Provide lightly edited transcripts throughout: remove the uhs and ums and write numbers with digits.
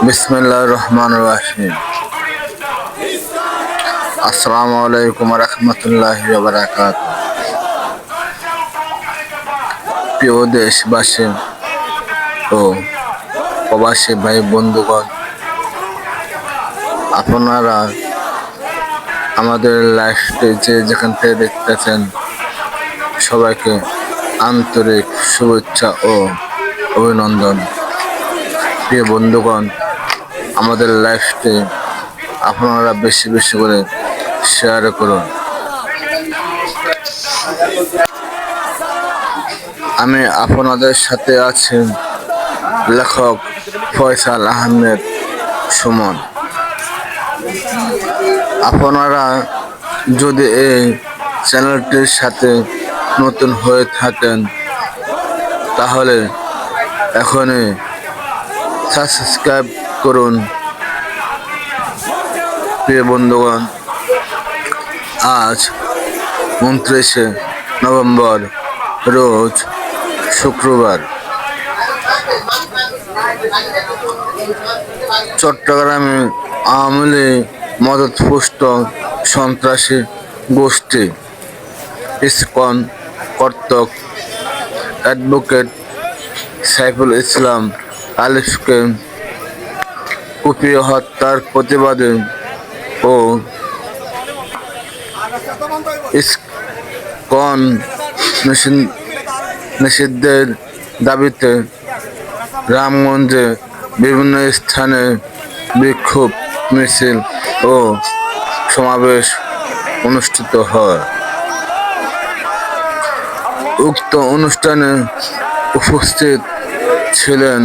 বিসমিল্লাহির রহমানির রহিম। আসসালামু আলাইকুম ওয়া রাহমাতুল্লাহি ওয়া বারাকাতুহু। প্রিয় দেশবাসী ও প্রবাসী ভাই বন্ধুগণ, আপনারা আমাদের লাইভটি যেখান থেকে দেখতেছেন সবাইকে আন্তরিক শুভেচ্ছা ও অভিনন্দন। প্রিয় বন্ধুগণ, আমাদের লাইভটি আপনারা বেশি বেশি করে শেয়ার করুন। আমি আপনাদের সাথে আছি লেখক ফয়সাল আহমেদ সুমন। আপনারা যদি এই চ্যানেলটির সাথে নতুন হয়ে থাকেন তাহলে এখনই সাবস্ক্রাইব করুন। প্রিয় বন্ধুগণ, আজ 29শে নভেম্বর রোজ শুক্রবার চট্টগ্রামে আওয়ামী লীগ মদতপুষ্ট সন্ত্রাসী গোষ্ঠী ইসকন কর্তৃক অ্যাডভোকেট সাইফুল ইসলাম আলিফকে কুপিয়ে হত্যার প্রতিবাদে ও ইসকন নিষিদ্ধের দাবিতে রামগঞ্জে বিভিন্ন স্থানে বিক্ষোভ মিছিল ও সমাবেশ অনুষ্ঠিত হয়। উক্ত অনুষ্ঠানে উপস্থিত ছিলেন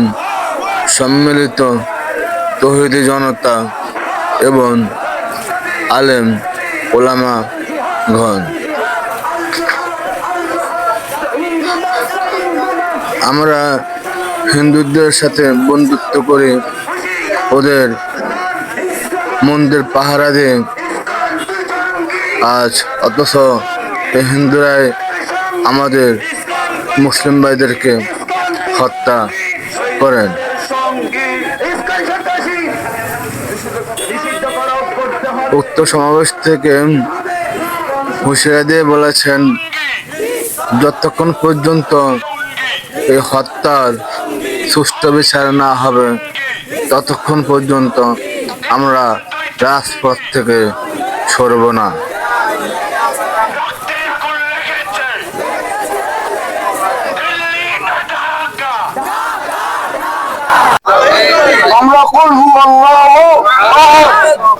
সম্মিলিত তৌহিদি জনতা এবং আলেম ওলামাগণ। আমরা হিন্দুদের সাথে বন্ধুত্ব করে ওদের মন্দির পাহারা দিয়ে আজ, অথচ হিন্দুরাই আমাদের মুসলিম ভাইদেরকে হত্যা করেন। উক্ত সমাবেশ থেকে হুঁশিয়ারি দিয়ে বলেছেন, যতক্ষণ পর্যন্ত এই হত্যার সুষ্ঠু বিচার না হবে ততক্ষণ পর্যন্ত আমরা রাজপথ থেকে সরব না। আমরা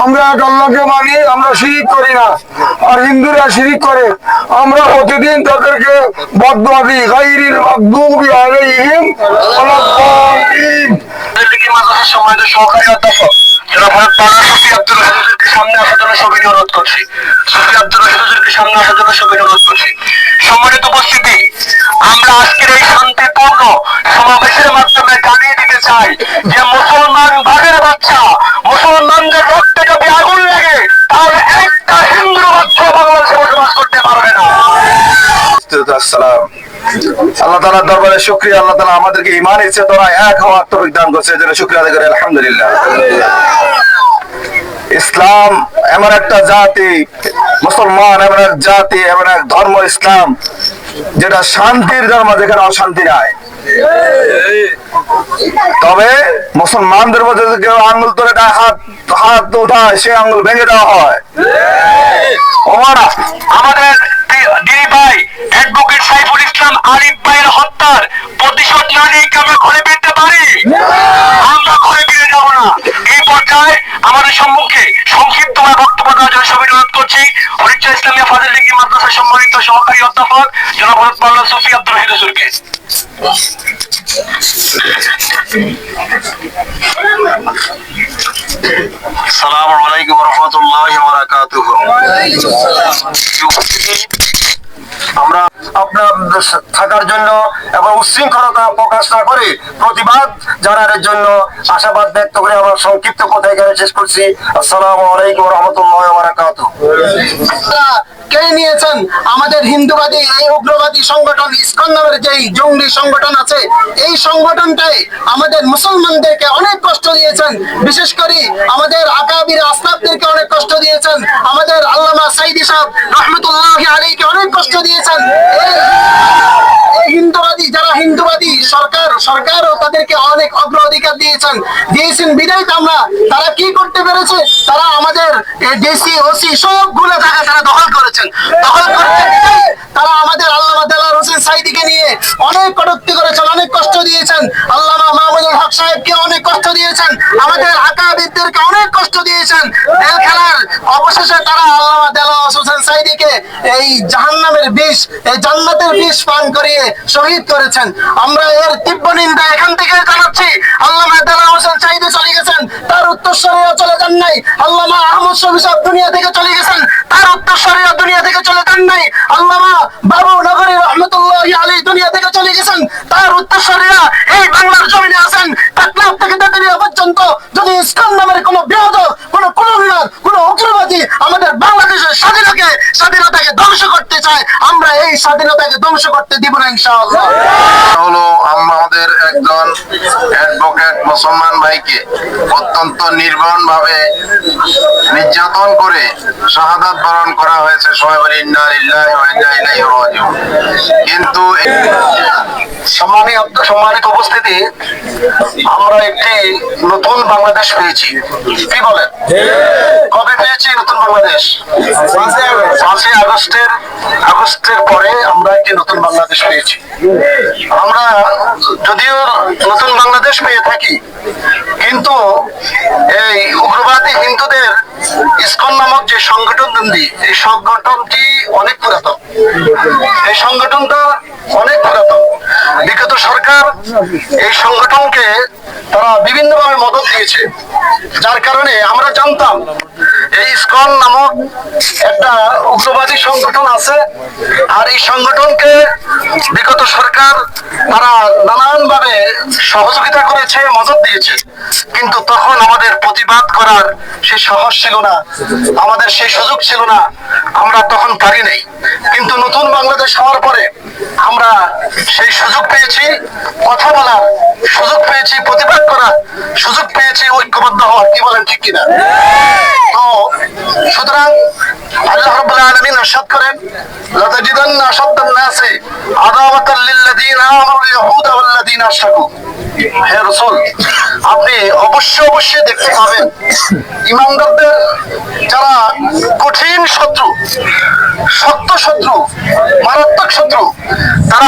আমরা এক আল্লাহকে মানি, আমরা শিরিক করি না। আর হিন্দুরা শিরিক করে, আমরা প্রতিদিন তাদেরকে বদদুয়া দিই, গায়রিল মাগদুবি আলাইহিম ওয়ালাদ-দাল্লিন। সম্মানিত সহকারী অধ্যাপক জনাব সুফি আব্দুর রশিদকে সামনে আসার জন্য সবিনয় অনুরোধ করছি। সুফি আব্দুর রশিদকে সামনে আসার জন্য সবিনয় অনুরোধ করছি। সম্মানিত উপস্থিতি, আমরা আজকের এই শান্তিপূর্ণ সমাবেশের মাধ্যমে জানিয়ে দিতে চাই যে মুসলমান ভাগের বাচ্চা, মুসলমানদের রক্তে যদি আগুন লাগে তাহলে একটা হিন্দু বাচ্চা বাংলাদেশে বসবাস করতে পারবে না। আল্লাহ তাআলার দরবারে শুকরিয়া, আল্লাহ তাআলা আমাদেরকে ঈমান ইচ্ছে দ্বারা এক হওয়ার তৌফিক দান করেছে, এজন্য শুকরিয়া আদায় করি আলহামদুলিল্লাহ। ইসলাম এমন একটা জাতি, মুসলমান এমন এক জাতি, এমন এক ধর্ম ইসলাম যেটা শান্তির ধর্ম, যেখানে অশান্তি নাই। তবে মুসলমানদের মধ্যে যদি কেউ আঙ্গুল তুলে হাত উঠায়, সে আঙ্গুল ভেঙে দেওয়া হয়। আমাদের দিদি ভাই অ্যাডভোকেট সাইফুল ইসলাম আলিফ ভাইয়ের হত্যার প্রতিশোধ না নিয়ে আমরা ঘরে ফিরতে পারি? আমরা ঘরে ফিরে যাব না। এই পর্যায়ে আমাদের সম্মুখে সংক্ষিপ্ত বক্তব্য দেওয়ার জন্য সবাই অনুরোধ করছি হরিচা ইসলামিয়া ফাজিল ডিগ্রি মাদ্রাসার সম্মানিত সহকারী অধ্যাপক জনাব মাওলানা সুফি আব্দুর রহিদ হুজুরকে। আসসালামু আলাইকুম ওয়া রাহমাতুল্লাহি ওয়া বারাকাতুহু। আমরা আপনার থাকার জন্য এবং উচ্ছৃঙ্খলতা প্রকাশ না করে প্রতিবাদ জানানোর জন্য আশাবাদ ব্যক্ত করে আমার সংক্ষিপ্ত কথা এখানে শেষ করছি। আসসালামু আলাইকুম ওয়া রাহমাতুল্লাহি ওয়া বারাকাতুহু। কে নিয়েছেন আমাদের হিন্দুবাদী এই উগ্রবাদী সংগঠন ইসকন নামের যেই জঙ্গি সংগঠন আছে, এই সংগঠনটাই আমাদের মুসলমানদেরকে অনেক কষ্ট দিয়েছেন। বিশেষ করে আমাদের আকাবির আসলাফদেরকে অনেক কষ্ট দিয়েছেন। আমাদের আল্লামা সাইদি সাহেব রহমতুল্লাহি আলাইহিকে অনেক কষ্ট দিয়েছেন। এই হিন্দুবাদী যারা হিন্দুবাদী সরকারও তাদেরকে অনেক অগ্রাধিকার দিয়েছেন বিদায় আমরা তারা কি করতে পেরেছে, তারা আমাদের ডিসি ওসি সবগুলো জায়গা তারা দখল করেছেন। দখল করতে তারা আমাদের আল্লামা দেলাওয়ার হোসেন সাইদিকে নিয়ে অনেক কটূক্তি করেছেন, অনেক কষ্ট দিয়েছেন। আল্লামা মাহমুদুল হক সাহেবকে অনেক কষ্ট দিয়েছেন, আমাদের আকাবিরদেরকে অনেক কষ্ট দিয়েছেন। এই খেলার অবশেষে তারা আল্লামা দেলাওয়ার হোসেন সাইদিকে এই জাহান্নামের বিষ, এই জান্নাতের বিষ পান করিয়ে শহীদ করেছেন। আমরা এর তীব্র নিন্দা এখান থেকে জানাচ্ছি। আল্লামা দেলাওয়ার হোসেন সাইদি চলে গেছেন, তার উত্তরসূরিরা চলে যান নাই। আল্লামা আহমদ শফি সাহেব দুনিয়া থেকে চলে গেছেন, তার উত্তরসূরিরা দুনিয়া থেকে চলে যান নাই। আল্লামা বাবু নগরী রহমতুল্লাহি আলাইহি দুনিয়া থেকে চলে গেছেন, তার উত্তরসূরিরা এই বাংলার জমিনে আছেন। টাকলাপ থেকে তেতুলিয়া পর্যন্ত যদি ইসকন নামের কোন বিরোধ, কোন কুলবিরাজ, কোন উগ্রবাদী আমাদের বাংলাদেশের স্বাধীনতাকে ধ্বংস করতে চায়, আমরা এই স্বাধীনতাকে ধ্বংস করতে দিব না ইনশাআল্লাহ। হলো আমাদের একজন অ্যাডভোকেট মুসলমান ভাইকে অত্যন্ত নির্মম ভাবে নির্যাতন করে শাহাদাত বরণ করা হয়েছে। সবাই বলি ইন্না লিল্লাহি ওয়া ইন্না ইলাইহি রাজিউন। কিন্তু সম্মানিত উপস্থিতি, আমরা একটি নতুন বাংলাদেশ পেয়েছি। কি বলেন? কবে পেয়েছি নতুন বাংলাদেশ? 5ই আগস্টের পরে আমরা একটি নতুন বাংলাদেশ পেয়েছি। আমরা যদিও নতুন বাংলাদেশ পেয়ে থাকি, কিন্তু এই উগ্রবাদী হিন্দুদের ইসকন নামক যে সংগঠন এই সংগঠনটি অনেক পুরাতন। এই সংগঠনটা অনেক পুরাতন। বিগত সরকার এই সংগঠনকে তারা বিভিন্নভাবে মদত দিয়েছে, যার কারণে আমরা জানতাম এই ইসকন নামক একটা উগ্রবাদী সংগঠন আছে। আর এই সংগঠনকে বিগত সরকার তারা নানানভাবে সহযোগিতা করেছে, মদত দিয়েছে, কিন্তু তখন আমাদের প্রতিবাদ করার সেই সাহস ছিল না, আমাদের সেই সুযোগ ছিল না, আমরা তখন পারি নাই। কিন্তু নতুন বাংলাদেশ হওয়ার পরে আমরা সেই সুযোগ পেয়েছি, কথা বলার সুযোগ পেয়েছি, প্রতিবাদ করার সুযোগ পেয়েছি, ঐক্যবদ্ধ হওয়ার। কি বলেন, ঠিক কিনা? তো সুতরাং আল্লাহ রাব্বুল আলামিন ইরশাদ করেন, লাতাজিদান্না আশাদ্দান নাসি আদাওয়াতাল লিল্লাযিনা আমানুল ইয়াহুদা ওয়াল্লাযিনা আশরাকু। হে রাসূল, আপনি অবশ্যই দেখতে পাবেন ঈমানদারদের যারা কঠিন শত্রু, শক্ত শত্রু, মারাত্মক শত্রু, তারা